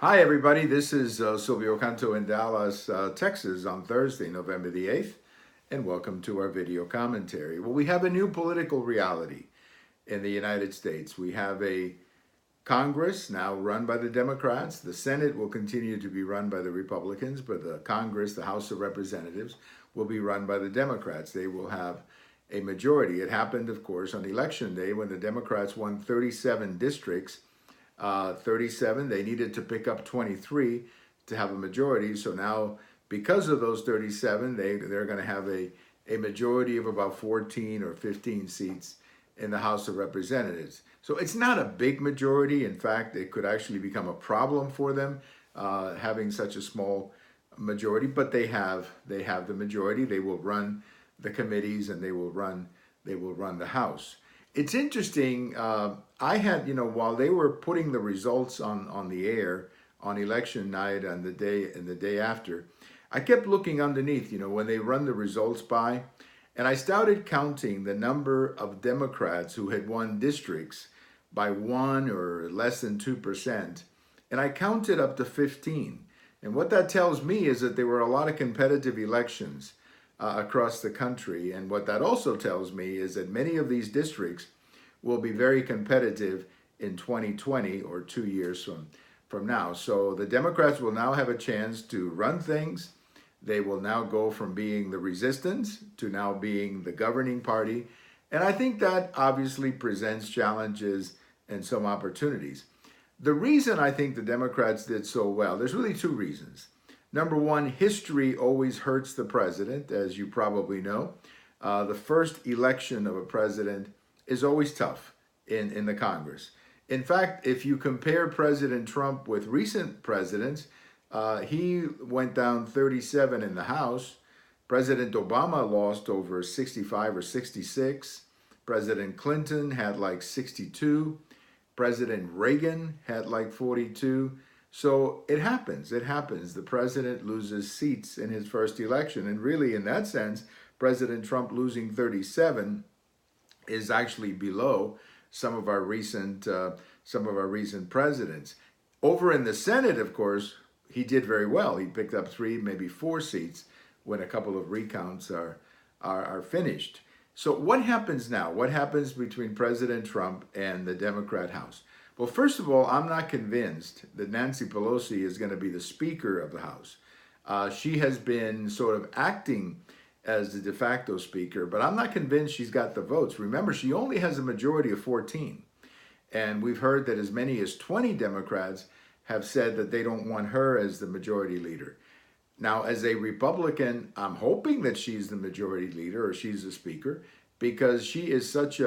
Hi, everybody. This is Silvio Canto in Dallas, Texas on Thursday, November the 8th, and welcome to our video commentary. Well, we have a new political reality in the United States. We have a Congress now run by the Democrats. The Senate will continue to be run by the Republicans, but the Congress, the House of Representatives, will be run by the Democrats. They will have a majority. It happened, of course, on Election Day when the Democrats won 37 districts. 37, they needed to pick up 23 to have a majority. So now, because of those 37, they're going to have a majority of about 14 or 15 seats in the House of Representatives. So it's not a big majority. In fact, it could actually become a problem for them having such a small majority. But they have the majority. They will run the committees and they will run the House. It's interesting. I had, while they were putting the results on the air on election night and the day after, I kept looking underneath, when they run the results by, and I started counting the number of Democrats who had won districts by 1 or less than 2%, and I counted up to 15. And what that tells me is that there were a lot of competitive elections across the country. And what that also tells me is that many of these districts will be very competitive in 2020 or 2 years from now. So the Democrats will now have a chance to run things. They will now go from being the resistance to now being the governing party. And I think that obviously presents challenges and some opportunities. The reason I think the Democrats did so well, there's really two reasons. Number one, history always hurts the president, as you probably know. The first election of a president is always tough in the Congress. In fact, if you compare President Trump with recent presidents, he went down 37 in the House. President Obama lost over 65 or 66. President Clinton had like 62. President Reagan had like 42. So it happens. The president loses seats in his first election. And really, in that sense, President Trump losing 37 is actually below some of our recent presidents. Over in the Senate, of course, he did very well. He picked up 3, maybe 4 seats when a couple of recounts are finished. So what happens now? What happens between President Trump and the Democrat House? Well, first of all, I'm not convinced that Nancy Pelosi is going to be the Speaker of the House. She has been sort of acting as the de facto Speaker, but I'm not convinced she's got the votes. Remember, she only has a majority of 14. And we've heard that as many as 20 Democrats have said that they don't want her as the majority leader. Now, as a Republican, I'm hoping that she's the majority leader or she's the Speaker, because she is such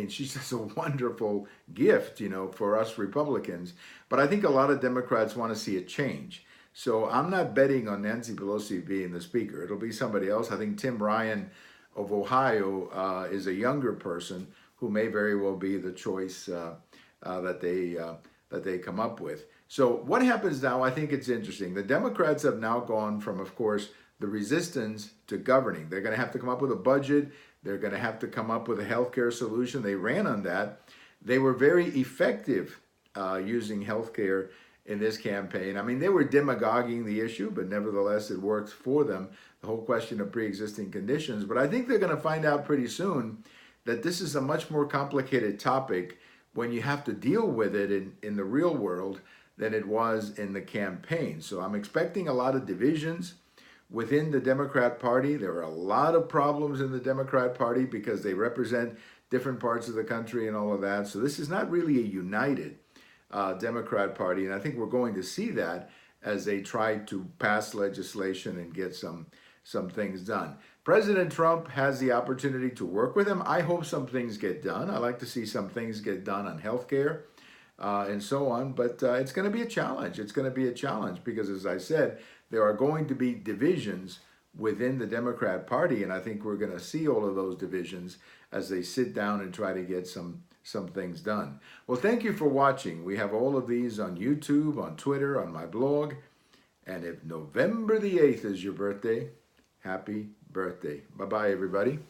she's just a wonderful gift, for us Republicans. But I think a lot of Democrats want to see a change. So I'm not betting on Nancy Pelosi being the Speaker. It'll be somebody else. I think Tim Ryan of Ohio is a younger person who may very well be the choice that they come up with. So what happens now, I think it's interesting. The Democrats have now gone from, of course, the resistance to governing. They're going to have to come up with a budget. They're going to have to come up with a healthcare solution. They ran on that. They were very effective using healthcare in this campaign. I mean, they were demagoguing the issue, but nevertheless, it worked for them, the whole question of pre-existing conditions. But I think they're going to find out pretty soon that this is a much more complicated topic when you have to deal with it in the real world than it was in the campaign. So I'm expecting a lot of divisions within the Democrat Party. There are a lot of problems in the Democrat Party because they represent different parts of the country and all of that. So this is not really a united Democrat Party. And I think we're going to see that as they try to pass legislation and get some things done. President Trump has the opportunity to work with him. I hope some things get done. I like to see some things get done on healthcare and so on. But it's going to be a challenge. It's going to be a challenge because, as I said, there are going to be divisions within the Democrat Party. And I think we're going to see all of those divisions as they sit down and try to get some things done. Well, thank you for watching. We have all of these on YouTube, on Twitter, on my blog. And if November the 8th is your birthday, happy birthday. Bye-bye, everybody.